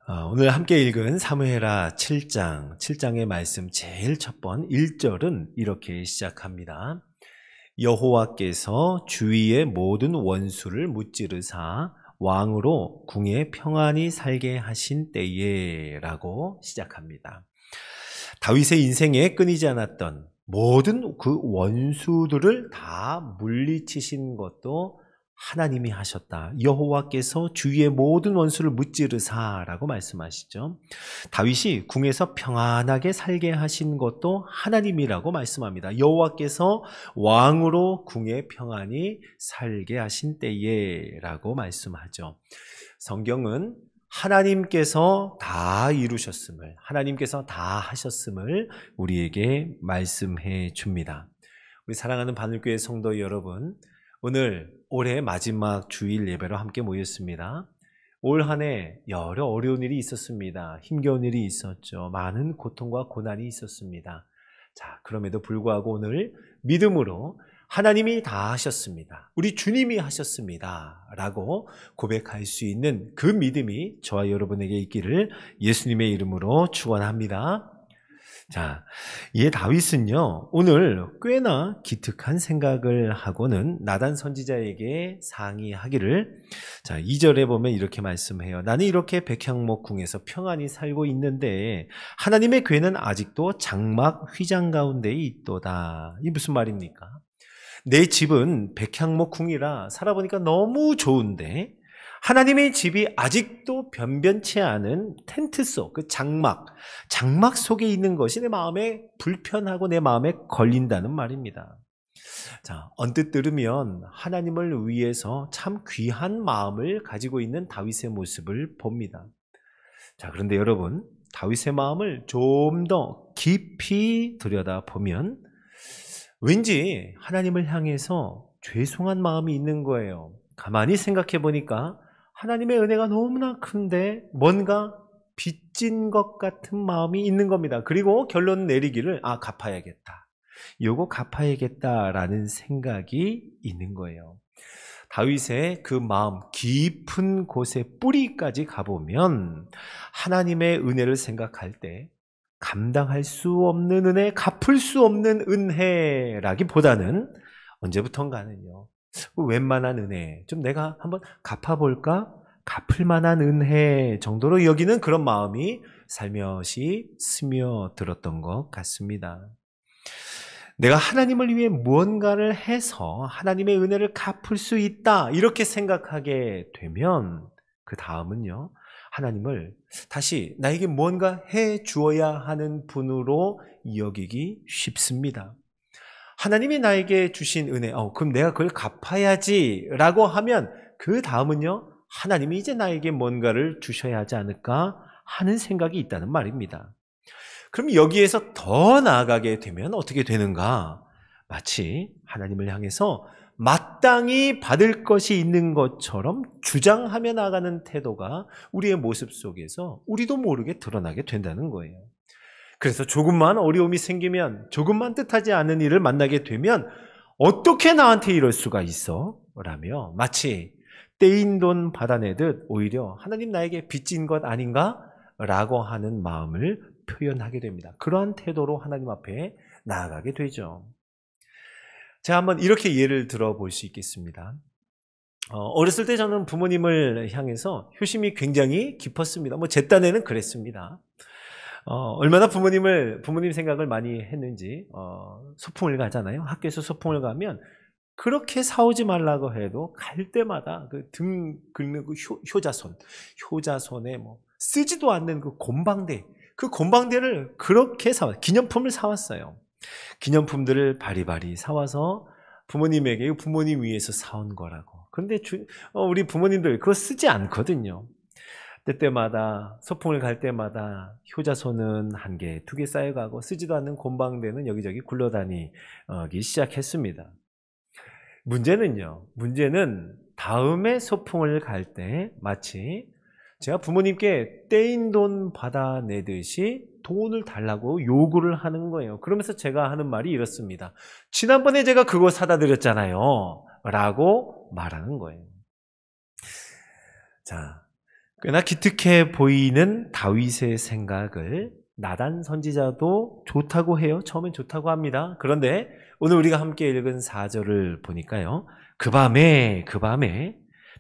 오늘 함께 읽은 사무엘하 7장의 말씀 제일 첫 번 1절은 이렇게 시작합니다. 여호와께서 주위의 모든 원수를 무찌르사 왕으로 궁에 평안히 살게 하신 때에 라고 시작합니다. 다윗의 인생에 끊이지 않았던 모든 그 원수들을 다 물리치신 것도 하나님이 하셨다. 여호와께서 주위의 모든 원수를 무찌르사라고 말씀하시죠. 다윗이 궁에서 평안하게 살게 하신 것도 하나님이라고 말씀합니다. 여호와께서 왕으로 궁에 평안히 살게 하신 때에라고 말씀하죠. 성경은 하나님께서 다 이루셨음을, 하나님께서 다 하셨음을 우리에게 말씀해 줍니다. 우리 사랑하는 바늘교회 성도 여러분, 오늘 올해 마지막 주일 예배로 함께 모였습니다. 올 한 해 여러 어려운 일이 있었습니다. 힘겨운 일이 있었죠. 많은 고통과 고난이 있었습니다. 자, 그럼에도 불구하고 오늘 믿음으로 하나님이 다 하셨습니다. 우리 주님이 하셨습니다. 라고 고백할 수 있는 그 믿음이 저와 여러분에게 있기를 예수님의 이름으로 축원합니다. 자, 이 다윗은요, 오늘 꽤나 기특한 생각을 하고는 나단 선지자에게 상의하기를, 자, 2절에 보면 이렇게 말씀해요. 나는 이렇게 백향목 궁에서 평안히 살고 있는데 하나님의 궤는 아직도 장막 휘장 가운데 있도다. 이 무슨 말입니까? 내 집은 백향목 궁이라 살아보니까 너무 좋은데 하나님의 집이 아직도 변변치 않은 텐트 속, 그 장막 속에 있는 것이 내 마음에 불편하고 내 마음에 걸린다는 말입니다. 자, 언뜻 들으면 하나님을 위해서 참 귀한 마음을 가지고 있는 다윗의 모습을 봅니다. 자, 그런데 여러분, 다윗의 마음을 좀 더 깊이 들여다보면 왠지 하나님을 향해서 죄송한 마음이 있는 거예요. 가만히 생각해 보니까 하나님의 은혜가 너무나 큰데 뭔가 빚진 것 같은 마음이 있는 겁니다. 그리고 결론 내리기를 갚아야겠다. 요거 갚아야겠다라는 생각이 있는 거예요. 다윗의 그 마음 깊은 곳의 뿌리까지 가보면 하나님의 은혜를 생각할 때 감당할 수 없는 은혜, 갚을 수 없는 은혜라기보다는 언제부턴가는요, 웬만한 은혜, 좀 내가 한번 갚아볼까? 갚을 만한 은혜 정도로 여기는 그런 마음이 살며시 스며들었던 것 같습니다. 내가 하나님을 위해 무언가를 해서 하나님의 은혜를 갚을 수 있다, 이렇게 생각하게 되면 그 다음은요, 하나님을 다시 나에게 무언가 해 주어야 하는 분으로 여기기 쉽습니다. 하나님이 나에게 주신 은혜, 그럼 내가 그걸 갚아야지 라고 하면 그 다음은요, 하나님이 이제 나에게 뭔가를 주셔야 하지 않을까 하는 생각이 있다는 말입니다. 그럼 여기에서 더 나아가게 되면 어떻게 되는가? 마치 하나님을 향해서 마땅히 받을 것이 있는 것처럼 주장하며 나가는 태도가 우리의 모습 속에서 우리도 모르게 드러나게 된다는 거예요. 그래서 조금만 어려움이 생기면, 조금만 뜻하지 않은 일을 만나게 되면 어떻게 나한테 이럴 수가 있어? 라며 마치 떼인 돈 받아내듯 오히려 하나님 나에게 빚진 것 아닌가? 라고 하는 마음을 표현하게 됩니다. 그러한 태도로 하나님 앞에 나아가게 되죠. 제가 한번 이렇게 예를 들어볼 수 있겠습니다. 어렸을 때 저는 부모님을 향해서 효심이 굉장히 깊었습니다. 제 딴에는 그랬습니다. 얼마나 부모님 생각을 많이 했는지, 소풍을 가잖아요. 학교에서 소풍을 가면 그렇게 사오지 말라고 해도 갈 때마다 그 등 긁는 그 효자손에 쓰지도 않는 그 곰방대를 그렇게 기념품을 사왔어요. 기념품들을 바리바리 사와서 부모님에게 부모님 위해서 사온 거라고. 그런데 우리 부모님들 그거 쓰지 않거든요. 때때마다 소풍을 갈 때마다 효자손은 1개, 2개 쌓여가고 쓰지도 않는 곰방대는 여기저기 굴러다니기 시작했습니다. 문제는 다음에 소풍을 갈 때 마치 제가 부모님께 떼인 돈 받아내듯이 돈을 달라고 요구를 하는 거예요. 그러면서 제가 하는 말이 이렇습니다. 지난번에 제가 그거 사다 드렸잖아요. 라고 말하는 거예요. 자, 꽤나 기특해 보이는 다윗의 생각을 나단 선지자도 좋다고 해요. 처음엔 좋다고 합니다. 그런데 오늘 우리가 함께 읽은 4절을 보니까요. 그 밤에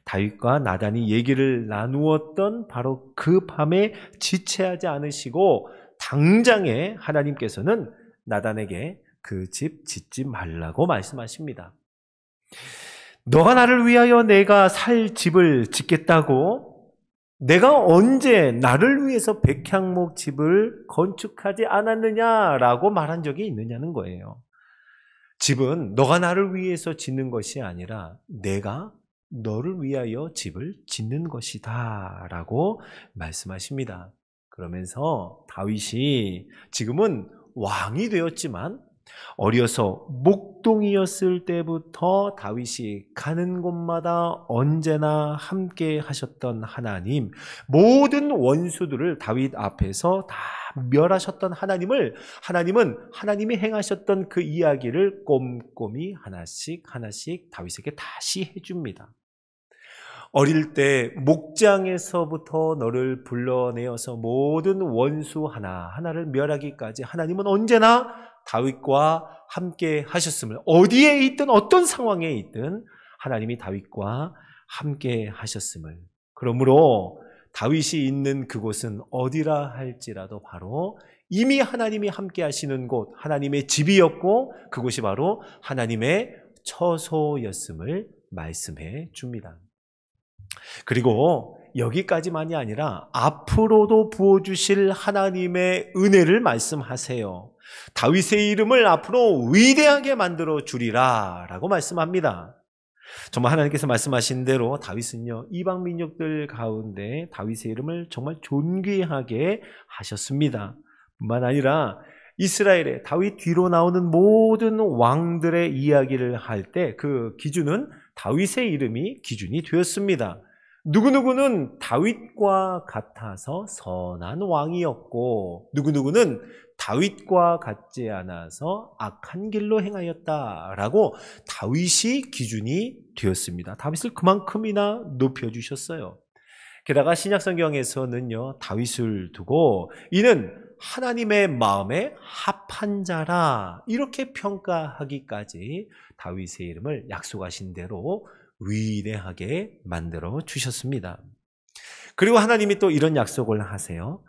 다윗과 나단이 얘기를 나누었던 바로 그 밤에 지체하지 않으시고 당장에 하나님께서는 나단에게 그 집 짓지 말라고 말씀하십니다. 너가 나를 위하여 내가 살 집을 짓겠다고? 내가 언제 나를 위해서 백향목 집을 건축하지 않았느냐라고 말한 적이 있느냐는 거예요. 집은 너가 나를 위해서 짓는 것이 아니라 내가 너를 위하여 집을 짓는 것이다 라고 말씀하십니다. 그러면서 다윗이 지금은 왕이 되었지만 어려서 목동이었을 때부터 다윗이 가는 곳마다 언제나 함께 하셨던 하나님, 모든 원수들을 다윗 앞에서 다 멸하셨던 하나님은 하나님이 행하셨던 그 이야기를 꼼꼼히 하나씩 다윗에게 다시 해줍니다. 어릴 때 목장에서부터 너를 불러내어서 모든 원수 하나하나를 멸하기까지 하나님은 언제나 다윗과 함께 하셨음을, 어디에 있든 어떤 상황에 있든 하나님이 다윗과 함께 하셨음을, 그러므로 다윗이 있는 그곳은 어디라 할지라도 바로 이미 하나님이 함께 하시는 곳, 하나님의 집이었고 그곳이 바로 하나님의 처소였음을 말씀해 줍니다. 그리고 여기까지만이 아니라 앞으로도 부어주실 하나님의 은혜를 말씀하세요. 다윗의 이름을 앞으로 위대하게 만들어 주리라 라고 말씀합니다. 정말 하나님께서 말씀하신 대로 다윗은요, 이방 민족들 가운데 다윗의 이름을 정말 존귀하게 하셨습니다. 뿐만 아니라 이스라엘의 다윗 뒤로 나오는 모든 왕들의 이야기를 할 때 그 기준은 다윗의 이름이 기준이 되었습니다. 누구누구는 다윗과 같아서 선한 왕이었고 누구누구는 다윗과 같지 않아서 악한 길로 행하였다라고 다윗이 기준이 되었습니다. 다윗을 그만큼이나 높여주셨어요. 게다가 신약성경에서는요, 다윗을 두고 이는 하나님의 마음에 합한 자라 이렇게 평가하기까지 다윗의 이름을 약속하신 대로 위대하게 만들어 주셨습니다. 그리고 하나님이 또 이런 약속을 하세요.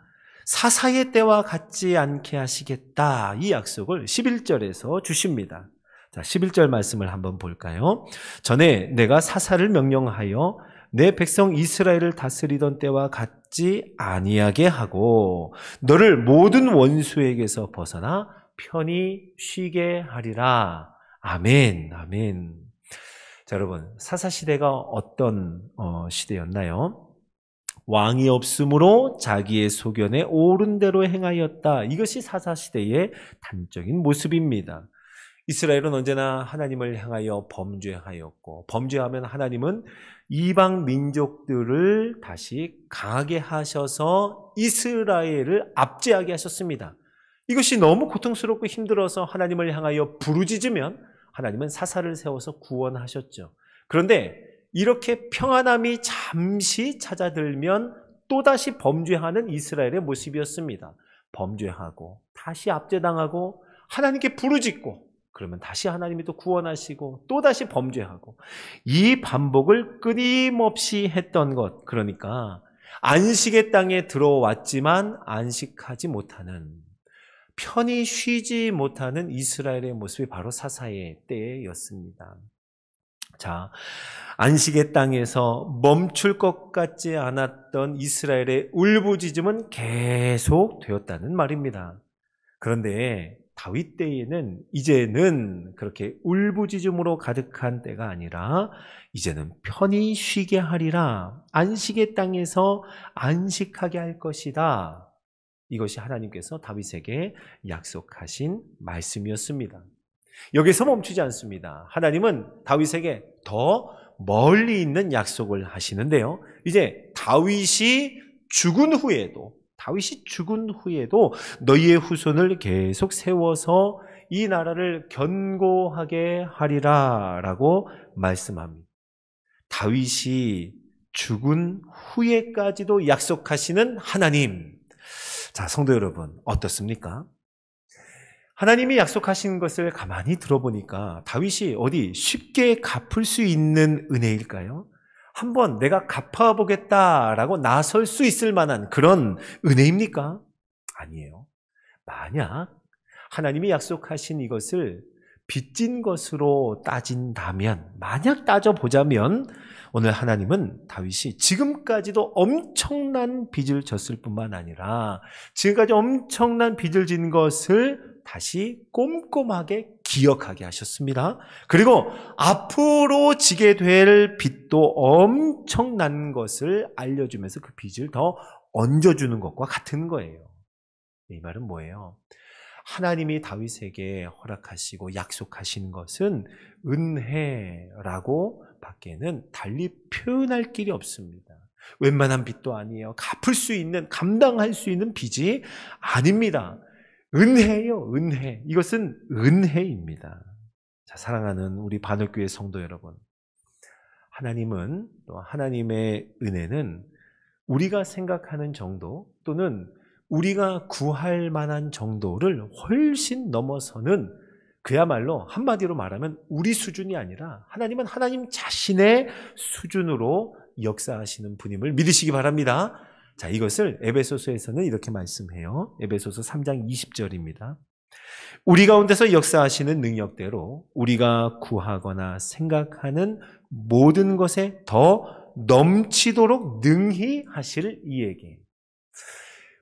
사사의 때와 같지 않게 하시겠다. 이 약속을 11절에서 주십니다. 자, 11절 말씀을 한번 볼까요? 전에 내가 사사를 명령하여 내 백성 이스라엘을 다스리던 때와 같지 아니하게 하고 너를 모든 원수에게서 벗어나 편히 쉬게 하리라. 아멘, 아멘. 자, 여러분, 사사시대가 어떤 시대였나요? 왕이 없으므로 자기의 소견에 옳은 대로 행하였다. 이것이 사사시대의 단적인 모습입니다. 이스라엘은 언제나 하나님을 향하여 범죄하였고 범죄하면 하나님은 이방 민족들을 다시 강하게 하셔서 이스라엘을 압제하게 하셨습니다. 이것이 너무 고통스럽고 힘들어서 하나님을 향하여 부르짖으면 하나님은 사사를 세워서 구원하셨죠. 그런데 이렇게 평안함이 잠시 찾아들면 또다시 범죄하는 이스라엘의 모습이었습니다. 범죄하고 다시 압제당하고 하나님께 부르짖고 그러면 다시 하나님이 또 구원하시고 또다시 범죄하고 이 반복을 끊임없이 했던 것, 그러니까 안식의 땅에 들어왔지만 안식하지 못하는, 편히 쉬지 못하는 이스라엘의 모습이 바로 사사의 때였습니다. 자, 안식의 땅에서 멈출 것 같지 않았던 이스라엘의 울부짖음은 계속 되었다는 말입니다. 그런데 다윗 때에는 이제는 그렇게 울부짖음으로 가득한 때가 아니라 이제는 편히 쉬게 하리라. 안식의 땅에서 안식하게 할 것이다. 이것이 하나님께서 다윗에게 약속하신 말씀이었습니다. 여기서 멈추지 않습니다. 하나님은 다윗에게 더 멀리 있는 약속을 하시는데요. 이제 다윗이 죽은 후에도 너희의 후손을 계속 세워서 이 나라를 견고하게 하리라 라고 말씀합니다. 다윗이 죽은 후에까지도 약속하시는 하나님. 자, 성도 여러분, 어떻습니까? 하나님이 약속하신 것을 가만히 들어보니까 다윗이 어디 쉽게 갚을 수 있는 은혜일까요? 한번 내가 갚아보겠다라고 나설 수 있을 만한 그런 은혜입니까? 아니에요. 만약 하나님이 약속하신 이것을 빚진 것으로 따진다면, 만약 따져보자면 오늘 하나님은 다윗이 지금까지도 엄청난 빚을 졌을 뿐만 아니라 지금까지 엄청난 빚을 진 것을 다시 꼼꼼하게 기억하게 하셨습니다. 그리고 앞으로 지게 될 빚도 엄청난 것을 알려주면서 그 빚을 더 얹어주는 것과 같은 거예요. 이 말은 뭐예요? 하나님이 다윗에게 허락하시고 약속하신 것은 은혜라고 밖에는 달리 표현할 길이 없습니다. 웬만한 빚도 아니에요. 갚을 수 있는, 감당할 수 있는 빚이 아닙니다. 은혜요, 은혜. 이것은 은혜입니다. 자, 사랑하는 우리 반월교회 성도 여러분, 하나님은, 또 하나님의 은혜는 우리가 생각하는 정도 또는 우리가 구할 만한 정도를 훨씬 넘어서는, 그야말로 한마디로 말하면 우리 수준이 아니라 하나님은 하나님 자신의 수준으로 역사하시는 분임을 믿으시기 바랍니다. 자, 이것을 에베소서에서는 이렇게 말씀해요. 에베소서 3장 20절입니다. 우리 가운데서 역사하시는 능력대로 우리가 구하거나 생각하는 모든 것에 더 넘치도록 능히 하실 이에게.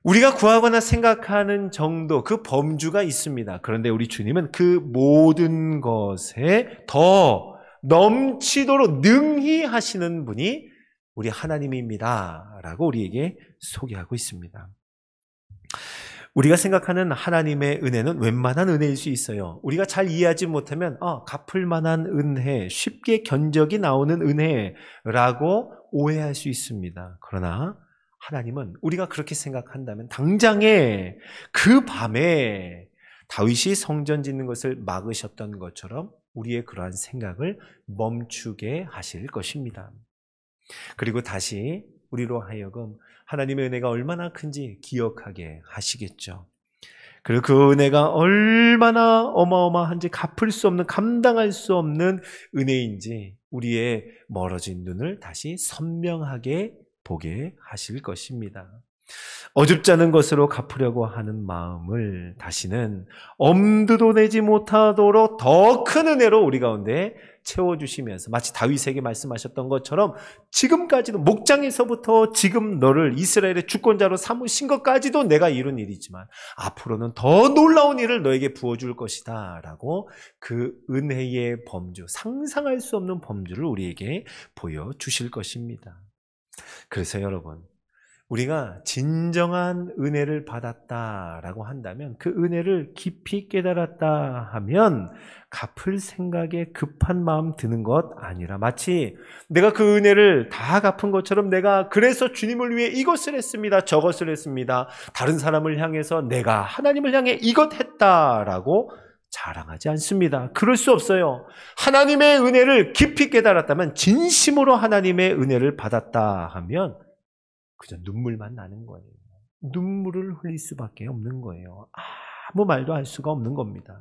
우리가 구하거나 생각하는 정도, 그 범주가 있습니다. 그런데 우리 주님은 그 모든 것에 더 넘치도록 능히 하시는 분이 우리 하나님입니다 라고 우리에게 소개하고 있습니다. 우리가 생각하는 하나님의 은혜는 웬만한 은혜일 수 있어요. 우리가 잘 이해하지 못하면 갚을 만한 은혜, 쉽게 견적이 나오는 은혜라고 오해할 수 있습니다. 그러나 하나님은 우리가 그렇게 생각한다면 당장에 그 밤에 다윗이 성전 짓는 것을 막으셨던 것처럼 우리의 그러한 생각을 멈추게 하실 것입니다. 그리고 다시 우리로 하여금 하나님의 은혜가 얼마나 큰지 기억하게 하시겠죠. 그리고 그 은혜가 얼마나 어마어마한지, 갚을 수 없는, 감당할 수 없는 은혜인지 우리의 멀어진 눈을 다시 선명하게 보게 하실 것입니다. 어줍지 않은 것으로 갚으려고 하는 마음을 다시는 엄두도 내지 못하도록 더 큰 은혜로 우리 가운데 채워주시면서, 마치 다윗에게 말씀하셨던 것처럼 지금까지도, 목장에서부터 지금 너를 이스라엘의 주권자로 삼으신 것까지도 내가 이룬 일이지만 앞으로는 더 놀라운 일을 너에게 부어줄 것이다 라고 그 은혜의 범주, 상상할 수 없는 범주를 우리에게 보여주실 것입니다. 그래서 여러분, 우리가 진정한 은혜를 받았다라고 한다면, 그 은혜를 깊이 깨달았다 하면 갚을 생각에 급한 마음 드는 것 아니라, 마치 내가 그 은혜를 다 갚은 것처럼 내가 그래서 주님을 위해 이것을 했습니다, 저것을 했습니다, 다른 사람을 향해서 내가 하나님을 향해 이것 했다라고 자랑하지 않습니다. 그럴 수 없어요. 하나님의 은혜를 깊이 깨달았다면, 진심으로 하나님의 은혜를 받았다 하면 그저 눈물만 나는 거예요. 눈물을 흘릴 수밖에 없는 거예요. 아무 말도 할 수가 없는 겁니다.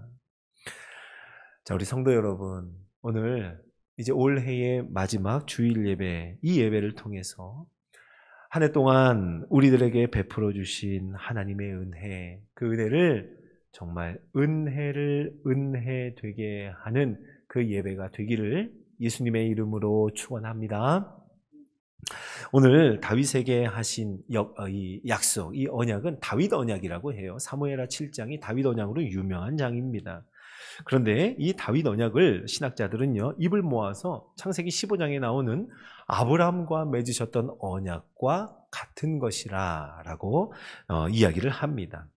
자, 우리 성도 여러분, 오늘 이제 올해의 마지막 주일 예배, 이 예배를 통해서 한 해 동안 우리들에게 베풀어 주신 하나님의 은혜, 그 은혜를 정말 은혜를 은혜 되게 하는 그 예배가 되기를 예수님의 이름으로 축원합니다. 오늘 다윗에게 하신 이 약속, 이 언약은 다윗 언약이라고 해요. 사무엘하 7장이 다윗 언약으로 유명한 장입니다. 그런데 이 다윗 언약을 신학자들은요, 입을 모아서 창세기 15장에 나오는 아브라함과 맺으셨던 언약과 같은 것이라고 이야기를 합니다.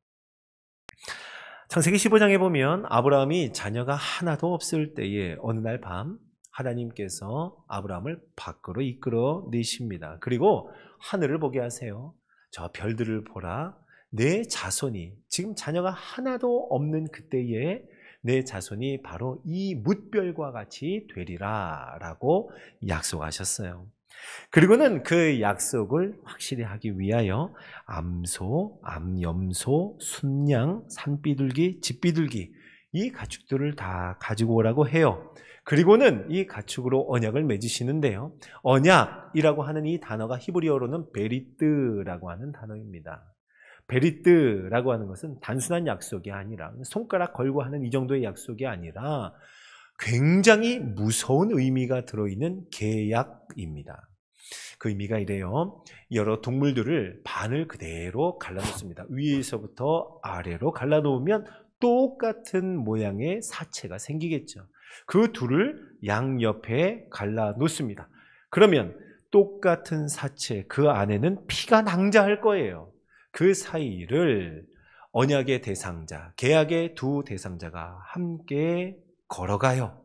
창세기 15장에 보면 아브라함이 자녀가 하나도 없을 때에 어느 날 밤 하나님께서 아브라함을 밖으로 이끌어 내십니다. 그리고 하늘을 보게 하세요. 저 별들을 보라. 내 자손이, 지금 자녀가 하나도 없는 그때에 내 자손이 바로 이 뭇별과 같이 되리라 라고 약속하셨어요. 그리고는 그 약속을 확실히 하기 위하여 암소, 암염소, 순양, 산비둘기, 집비둘기 이 가축들을 다 가지고 오라고 해요. 그리고는 이 가축으로 언약을 맺으시는데요. 언약이라고 하는 이 단어가 히브리어로는 베리트라고 하는 단어입니다. 베리트라고 하는 것은 단순한 약속이 아니라 손가락 걸고 하는 이 정도의 약속이 아니라 굉장히 무서운 의미가 들어있는 계약입니다. 그 의미가 이래요. 여러 동물들을 반을 그대로 갈라놓습니다. 위에서부터 아래로 갈라놓으면 똑같은 모양의 사체가 생기겠죠. 그 둘을 양옆에 갈라놓습니다. 그러면 똑같은 사체, 그 안에는 피가 낭자할 거예요. 그 사이를 언약의 대상자, 계약의 두 대상자가 함께 걸어가요.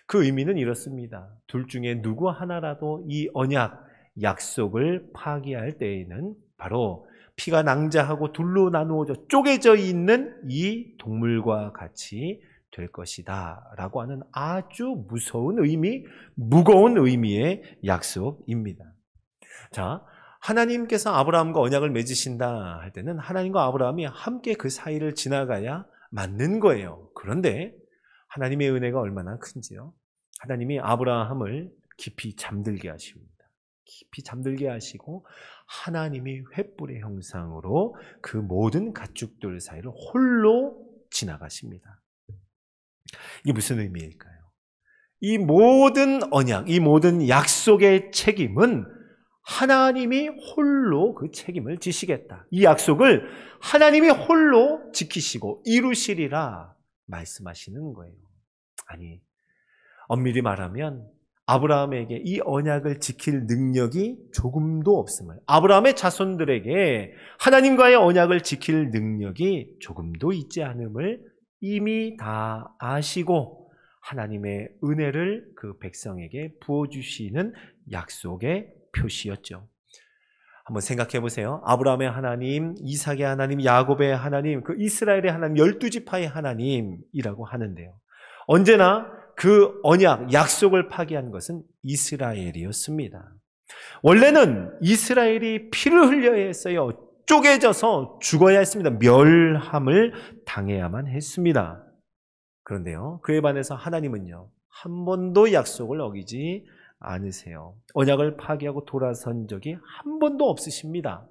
그 의미는 이렇습니다. 둘 중에 누구 하나라도 이 언약, 약속을 파기할 때에는 바로 피가 낭자하고 둘로 나누어져 쪼개져 있는 이 동물과 같이 될 것이다 라고 하는 아주 무서운 의미, 무거운 의미의 약속입니다. 자, 하나님께서 아브라함과 언약을 맺으신다 할 때는 하나님과 아브라함이 함께 그 사이를 지나가야 맞는 거예요. 그런데 하나님의 은혜가 얼마나 큰지요. 하나님이 아브라함을 깊이 잠들게 하십니다. 깊이 잠들게 하시고 하나님이 횃불의 형상으로 그 모든 가축들 사이를 홀로 지나가십니다. 이게 무슨 의미일까요? 이 모든 언약, 이 모든 약속의 책임은 하나님이 홀로 그 책임을 지시겠다. 이 약속을 하나님이 홀로 지키시고 이루시리라 말씀하시는 거예요. 아니, 엄밀히 말하면 아브라함에게 이 언약을 지킬 능력이 조금도 없음을, 아브라함의 자손들에게 하나님과의 언약을 지킬 능력이 조금도 있지 않음을 이미 다 아시고 하나님의 은혜를 그 백성에게 부어주시는 약속의 표시였죠. 한번 생각해 보세요. 아브라함의 하나님, 이삭의 하나님, 야곱의 하나님, 그 이스라엘의 하나님, 12지파의 하나님이라고 하는데요. 언제나 그 언약, 약속을 파기한 것은 이스라엘이었습니다. 원래는 이스라엘이 피를 흘려야 했어요. 쪼개져서 죽어야 했습니다. 멸함을 당해야만 했습니다. 그런데요, 그에 반해서 하나님은요, 한 번도 약속을 어기지 않으세요. 언약을 파기하고 돌아선 적이 한 번도 없으십니다.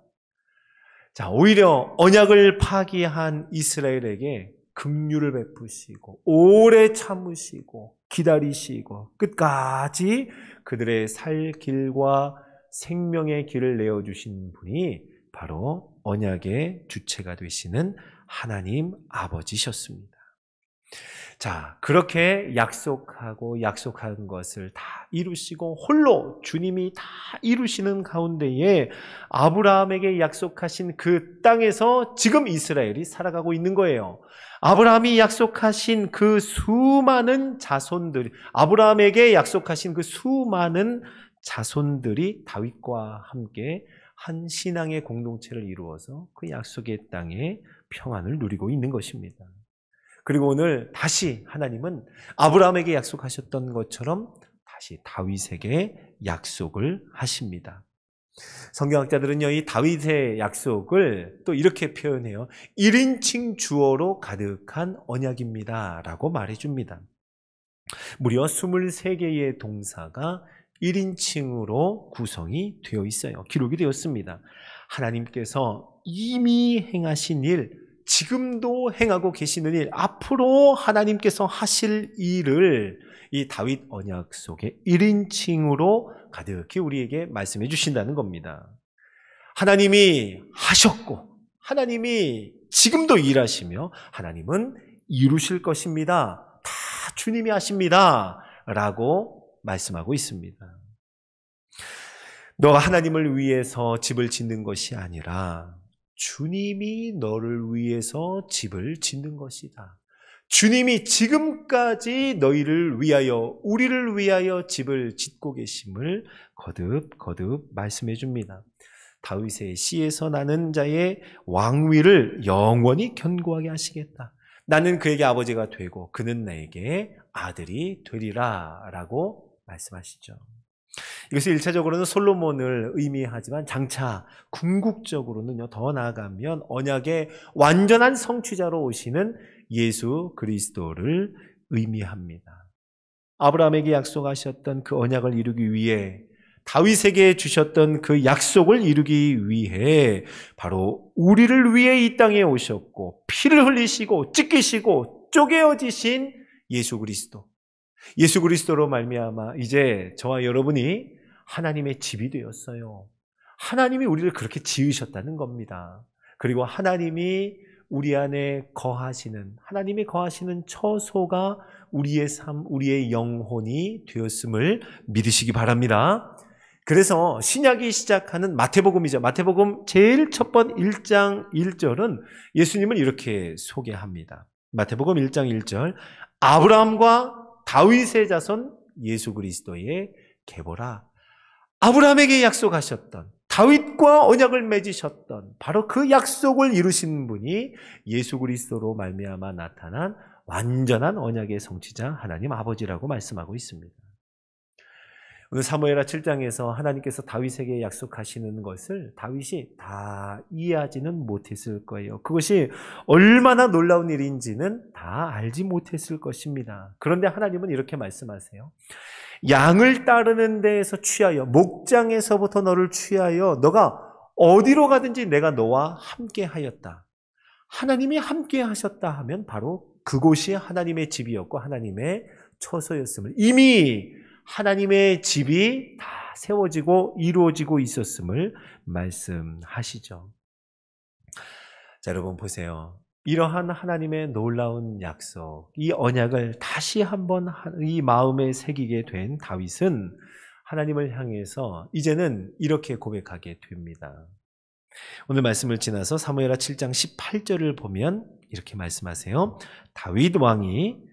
자, 오히려 언약을 파기한 이스라엘에게 긍휼을 베푸시고 오래 참으시고 기다리시고 끝까지 그들의 살 길과 생명의 길을 내어주신 분이 바로 언약의 주체가 되시는 하나님 아버지셨습니다. 자, 그렇게 약속한 것을 다 이루시고 홀로 주님이 다 이루시는 가운데에 아브라함에게 약속하신 그 땅에서 지금 이스라엘이 살아가고 있는 거예요. 아브라함이 약속하신 그 수많은 자손들이, 아브라함에게 약속하신 그 수많은 자손들이 다윗과 함께 한 신앙의 공동체를 이루어서 그 약속의 땅에 평안을 누리고 있는 것입니다. 그리고 오늘 다시 하나님은 아브라함에게 약속하셨던 것처럼 다시 다윗에게 약속을 하십니다. 성경학자들은요, 이 다윗의 약속을 또 이렇게 표현해요. 1인칭 주어로 가득한 언약입니다 라고 말해줍니다. 무려 23개의 동사가 1인칭으로 구성이 되어 있어요. 기록이 되었습니다. 하나님께서 이미 행하신 일, 지금도 행하고 계시는 일, 앞으로 하나님께서 하실 일을 이 다윗 언약 속에 1인칭으로 가득히 우리에게 말씀해 주신다는 겁니다. 하나님이 하셨고 하나님이 지금도 일하시며 하나님은 이루실 것입니다. 다 주님이 하십니다 라고 말씀하고 있습니다. 너가 하나님을 위해서 집을 짓는 것이 아니라 주님이 너를 위해서 집을 짓는 것이다. 주님이 지금까지 너희를 위하여, 우리를 위하여 집을 짓고 계심을 거듭 말씀해 줍니다. 다윗의 시에서 나는 자의 왕위를 영원히 견고하게 하시겠다. 나는 그에게 아버지가 되고 그는 나에게 아들이 되리라 라고 말씀하시죠. 이것이 1차적으로는 솔로몬을 의미하지만 장차 궁극적으로는요, 더 나아가면 언약의 완전한 성취자로 오시는 예수 그리스도를 의미합니다. 아브라함에게 약속하셨던 그 언약을 이루기 위해, 다윗에게 주셨던 그 약속을 이루기 위해 바로 우리를 위해 이 땅에 오셨고 피를 흘리시고 찢기시고 쪼개어지신 예수 그리스도, 예수 그리스도로 말미암아 이제 저와 여러분이 하나님의 집이 되었어요. 하나님이 우리를 그렇게 지으셨다는 겁니다. 그리고 하나님이 우리 안에 거하시는, 하나님이 거하시는 처소가 우리의 삶, 우리의 영혼이 되었음을 믿으시기 바랍니다. 그래서 신약이 시작하는 마태복음이죠. 마태복음 제일 첫 번 1장 1절은 예수님을 이렇게 소개합니다. 마태복음 1장 1절, 아브라함과 다윗의 자손 예수 그리스도의 계보라. 아브라함에게 약속하셨던, 다윗과 언약을 맺으셨던 바로 그 약속을 이루신 분이 예수 그리스도로 말미암아 나타난 완전한 언약의 성취자 하나님 아버지라고 말씀하고 있습니다. 오늘 사무엘하 7장에서 하나님께서 다윗에게 약속하시는 것을 다윗이 다 이해하지는 못했을 거예요. 그것이 얼마나 놀라운 일인지는 다 알지 못했을 것입니다. 그런데 하나님은 이렇게 말씀하세요. 양을 따르는 데에서 취하여, 목장에서부터 너를 취하여 너가 어디로 가든지 내가 너와 함께 하였다. 하나님이 함께 하셨다 하면 바로 그곳이 하나님의 집이었고 하나님의 처소였음을, 이미 하나님의 집이 다 세워지고 이루어지고 있었음을 말씀하시죠. 자, 여러분 보세요. 이러한 하나님의 놀라운 약속, 이 언약을 다시 한번 이 마음에 새기게 된 다윗은 하나님을 향해서 이제는 이렇게 고백하게 됩니다. 오늘 말씀을 지나서 사무엘하 7장 18절을 보면 이렇게 말씀하세요. 다윗 왕이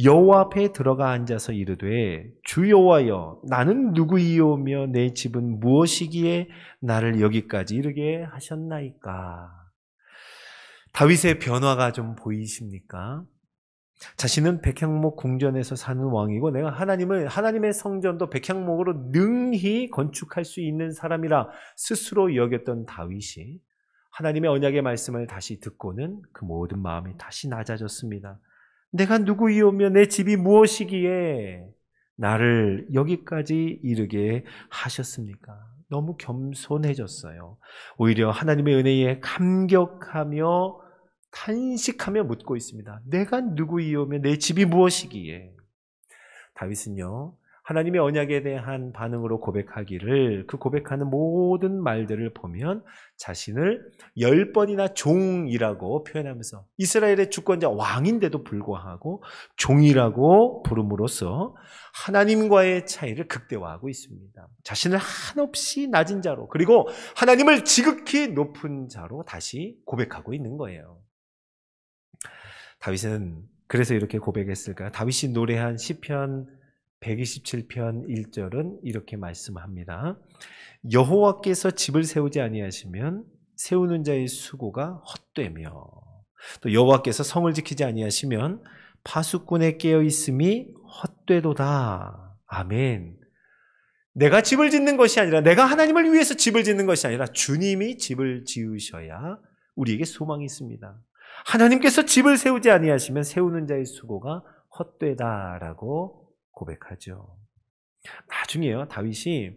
여호와 앞에 들어가 앉아서 이르되 주 여호와여, 나는 누구이오며 내 집은 무엇이기에 나를 여기까지 이르게 하셨나이까. 다윗의 변화가 좀 보이십니까? 자신은 백향목 궁전에서 사는 왕이고 내가 하나님의 성전도 백향목으로 능히 건축할 수 있는 사람이라 스스로 여겼던 다윗이 하나님의 언약의 말씀을 다시 듣고는 그 모든 마음이 다시 낮아졌습니다. 내가 누구이오며 내 집이 무엇이기에 나를 여기까지 이르게 하셨습니까? 너무 겸손해졌어요. 오히려 하나님의 은혜에 감격하며 탄식하며 묻고 있습니다. 내가 누구이오며 내 집이 무엇이기에. 다윗은요, 하나님의 언약에 대한 반응으로 고백하기를, 그 고백하는 모든 말들을 보면 자신을 10번이나 종이라고 표현하면서 이스라엘의 주권자 왕인데도 불구하고 종이라고 부름으로써 하나님과의 차이를 극대화하고 있습니다. 자신을 한없이 낮은 자로, 그리고 하나님을 지극히 높은 자로 다시 고백하고 있는 거예요. 다윗은 그래서 이렇게 고백했을까요? 다윗이 노래한 시편 127편 1절은 이렇게 말씀합니다. 여호와께서 집을 세우지 아니하시면 세우는 자의 수고가 헛되며, 또 여호와께서 성을 지키지 아니하시면 파수꾼의 깨어 있음이 헛되도다. 아멘. 내가 집을 짓는 것이 아니라, 내가 하나님을 위해서 집을 짓는 것이 아니라 주님이 집을 지으셔야 우리에게 소망이 있습니다. 하나님께서 집을 세우지 아니하시면 세우는 자의 수고가 헛되다라고 고백하죠. 나중에요, 다윗이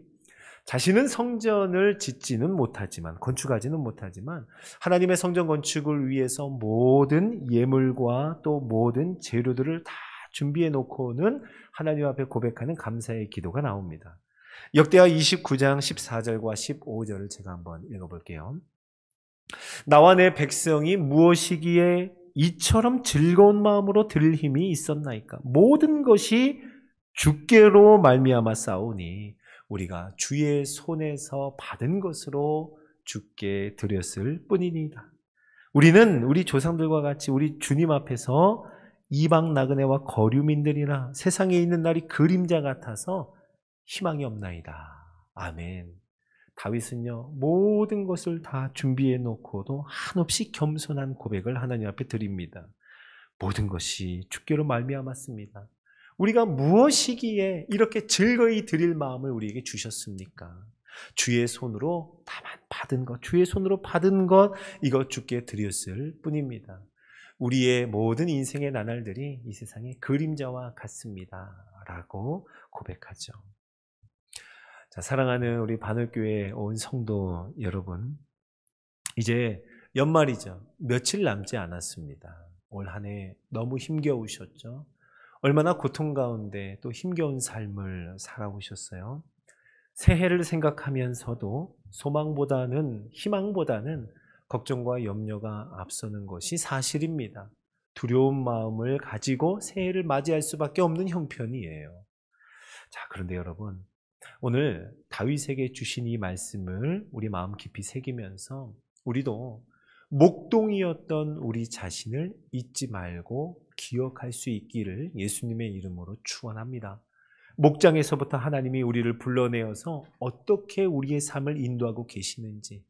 자신은 성전을 짓지는 못하지만, 건축하지는 못하지만 하나님의 성전 건축을 위해서 모든 예물과 또 모든 재료들을 다 준비해 놓고는 하나님 앞에 고백하는 감사의 기도가 나옵니다. 역대하 29장 14절과 15절을 제가 한번 읽어볼게요. 나와 내 백성이 무엇이기에 이처럼 즐거운 마음으로 들을 힘이 있었나이까. 모든 것이 주께로 말미암아 싸우니 우리가 주의 손에서 받은 것으로 주께 드렸을 뿐이니이다. 우리는 우리 조상들과 같이 우리 주님 앞에서 이방 나그네와 거류민들이나 세상에 있는 날이 그림자 같아서 희망이 없나이다. 아멘. 다윗은요, 모든 것을 다 준비해 놓고도 한없이 겸손한 고백을 하나님 앞에 드립니다. 모든 것이 주께로 말미암았습니다. 우리가 무엇이기에 이렇게 즐거이 드릴 마음을 우리에게 주셨습니까? 주의 손으로 다만 받은 것, 주의 손으로 받은 것, 이거 주께 드렸을 뿐입니다. 우리의 모든 인생의 나날들이 이 세상의 그림자와 같습니다 라고 고백하죠. 자, 사랑하는 우리 바늘교회 온 성도 여러분, 이제 연말이죠. 며칠 남지 않았습니다. 올 한 해 너무 힘겨우셨죠? 얼마나 고통 가운데 또 힘겨운 삶을 살아오셨어요. 새해를 생각하면서도 소망보다는, 희망보다는 걱정과 염려가 앞서는 것이 사실입니다. 두려운 마음을 가지고 새해를 맞이할 수밖에 없는 형편이에요. 자, 그런데 여러분, 오늘 다윗에게 주신 이 말씀을 우리 마음 깊이 새기면서 우리도 목동이었던 우리 자신을 잊지 말고 기억할 수 있기를 예수님의 이름으로 축원합니다. 목장에서부터 하나님이 우리를 불러내어서 어떻게 우리의 삶을 인도하고 계시는지,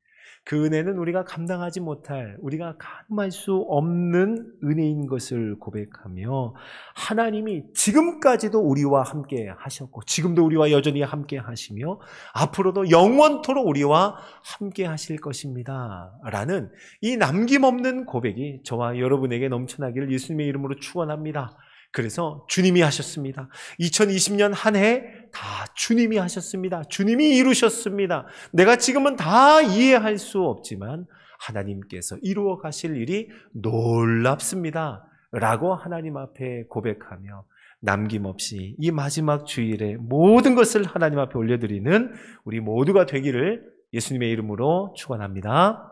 그 은혜는 우리가 감당하지 못할, 우리가 가늠할 수 없는 은혜인 것을 고백하며 하나님이 지금까지도 우리와 함께 하셨고 지금도 우리와 여전히 함께 하시며 앞으로도 영원토록 우리와 함께 하실 것입니다 라는 이 남김없는 고백이 저와 여러분에게 넘쳐나기를 예수님의 이름으로 축원합니다. 그래서 주님이 하셨습니다. 2020년 한 해 다 주님이 하셨습니다. 주님이 이루셨습니다. 내가 지금은 다 이해할 수 없지만 하나님께서 이루어 가실 일이 놀랍습니다 라고 하나님 앞에 고백하며 남김없이 이 마지막 주일에 모든 것을 하나님 앞에 올려드리는 우리 모두가 되기를 예수님의 이름으로 축원합니다.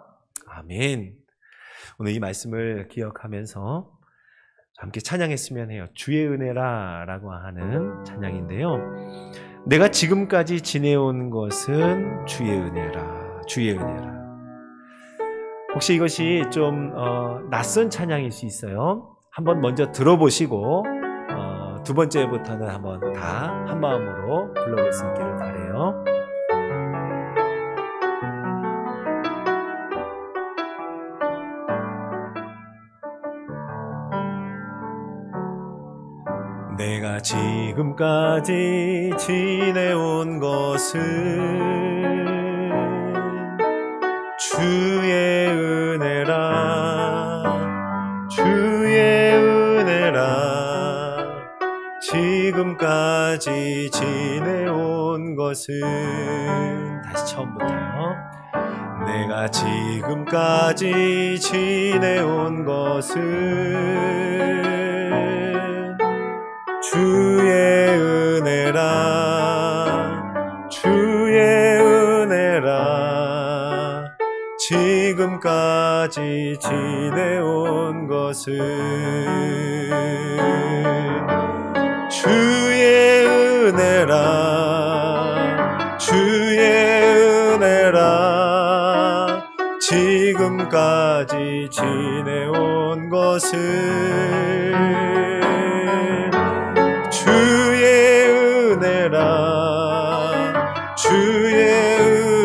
아멘. 오늘 이 말씀을 기억하면서 함께 찬양했으면 해요. 주의 은혜라 라고 하는 찬양인데요, 내가 지금까지 지내온 것은 주의 은혜라, 주의 은혜라. 혹시 이것이 좀 낯선 찬양일 수 있어요. 한번 먼저 들어보시고 두 번째부터는 한번 다 한 마음으로 불러볼 수 있기를 바라요. 내가 지금까지 지내온 것은 주의 은혜라, 주의 은혜라. 지금까지 지내온 것은, 다시 처음부터요. 내가 지금까지 지내온 것은 주의 은혜라, 주의 은혜라. 지금까지 지내온 것은 주의 은혜라, 주의 은혜라. 지금까지 지내온 것은 주의 은혜라, 주의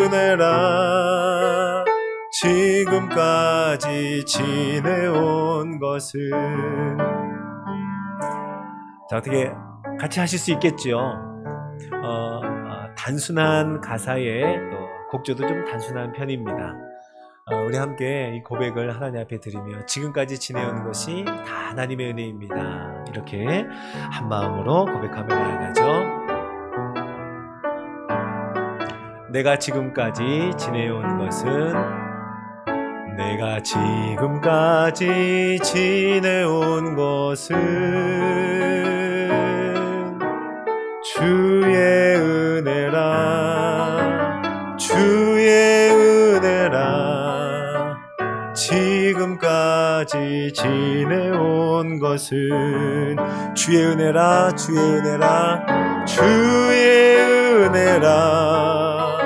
은혜라. 지금까지 지내온 것은. 자, 어떻게 같이 하실 수 있겠죠? 단순한 가사에 또 곡조도 좀 단순한 편입니다. 우리 함께 이 고백을 하나님 앞에 드리며 지금까지 지내온 것이 다 하나님의 은혜입니다, 이렇게 한 마음으로 고백하며 나아가죠. 내가 지금까지 지내온 것은, 내가 지금까지 지내온 것은 주의 은혜라, 주의 은혜라. 지금까지 지내온 것은 주의 은혜라, 주의 은혜라, 주의 은혜라,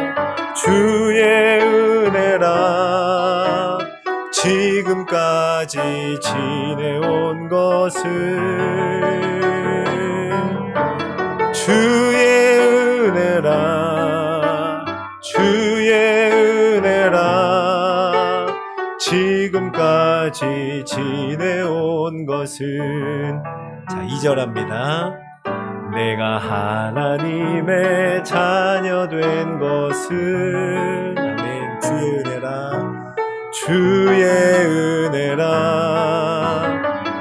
주의 은혜라. 지금까지 지내온 것은 주의 은혜라, 주의 은혜라. 지금까지 지내온 것은. 자, 2절 합니다. 내가 하나님의 자녀 된 것은 아멘. 주의 은혜라 주의 은혜라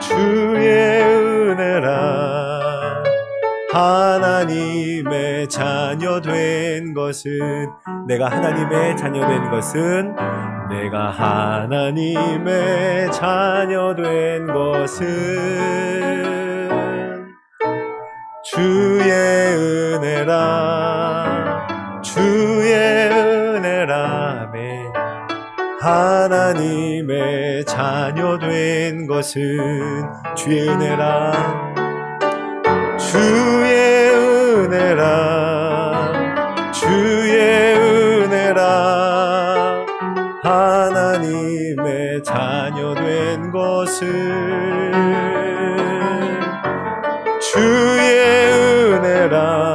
주의 은혜라 하나님의 자녀 된 것은 내가 하나님의 자녀 된 것은 내가 하나님의 자녀 된 것은 주의 은혜라 주의 은혜라 아멘. 하나님의 자녀 된 것은 주의 은혜라 주의 은혜라 주의 은혜라 하나님의 자녀 된 것은 주의 은혜라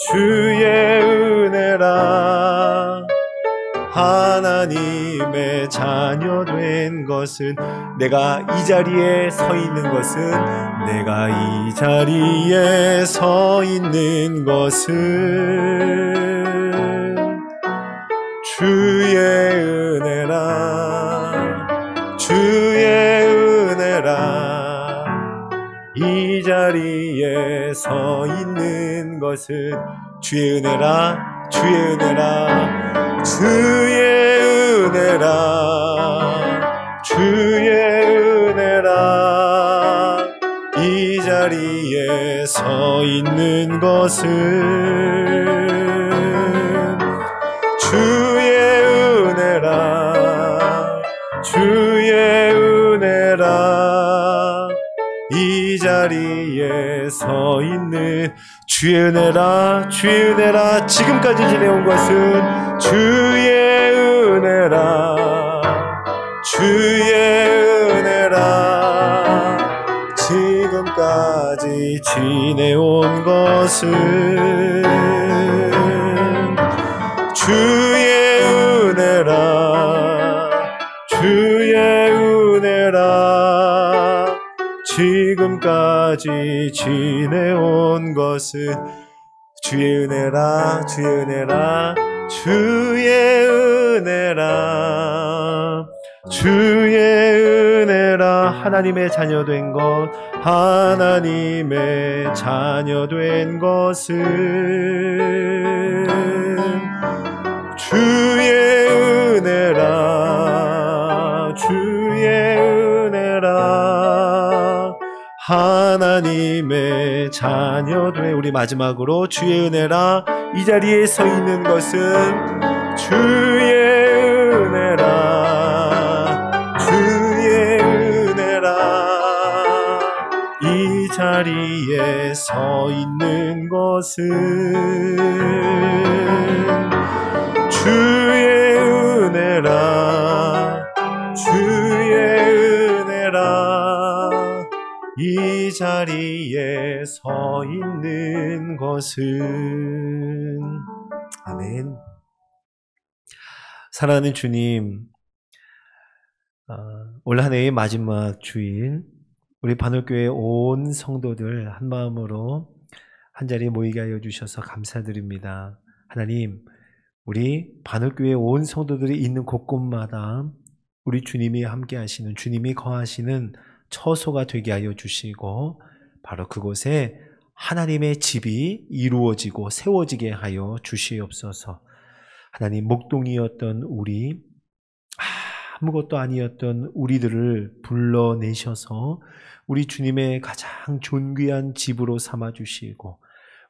주의 은혜라 하나님의 자녀 된 것은 내가 이 자리에 서 있는 것은 내가 이 자리에 서 있는 것은 주의 은혜라 주의 은혜라 이 자리에 서 있는 것은 주의 은혜라 주의 은혜라 주의 은혜라 주의 은혜라 이 자리에 서 있는 것은 주의 은혜라 주의 은혜라 이 자리에 서 있는 주의 은혜라 주의 은혜라 지금까지 지내온 것은 주의 은혜라 주의 은혜라 지금까지 지내온 것은 주의 은혜라 주의 은혜라 지금까지 지내온 것은 주의 은혜라 주의 은혜라 주의 은혜라 주의 은혜라 하나님의 자녀 된 것 하나님의 자녀 된 것은 주의 은혜라 주의 은혜라 하나님의 자녀 된 우리 마지막으로 주의 은혜라 이 자리에 서 있는 것은 주의 은혜라 주의 은혜라 이 자리에 서 있는 것은 주의 은혜라 주의 은혜라 이 자리에 서 있는 것은 아멘. 사랑하는 주님, 올 한 해의 마지막 주일 우리 반올교회 온 성도들 한 마음으로 한 자리에 모이게 하여 주셔서 감사드립니다. 하나님, 우리 반올교회 온 성도들이 있는 곳곳마다 우리 주님이 함께 하시는 주님이 거하시는 처소가 되게 하여 주시고 바로 그곳에 하나님의 집이 이루어지고 세워지게 하여 주시옵소서. 하나님, 목동이었던 우리, 아무것도 아니었던 우리들을 불러내셔서 우리 주님의 가장 존귀한 집으로 삼아주시고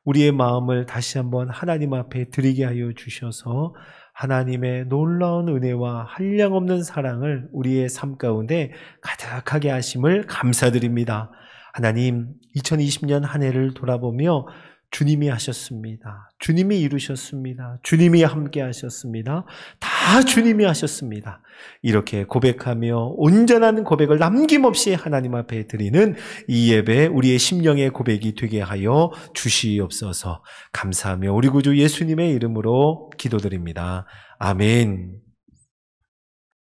우리의 마음을 다시 한번 하나님 앞에 드리게 하여 주셔서 하나님의 놀라운 은혜와 한량없는 사랑을 우리의 삶 가운데 가득하게 하심을 감사드립니다. 하나님, 2020년 한 해를 돌아보며 주님이 하셨습니다. 주님이 이루셨습니다. 주님이 함께 하셨습니다. 다 주님이 하셨습니다. 이렇게 고백하며 온전한 고백을 남김없이 하나님 앞에 드리는 이 예배, 우리의 심령의 고백이 되게 하여 주시옵소서. 감사하며 우리 구주 예수님의 이름으로 기도드립니다. 아멘.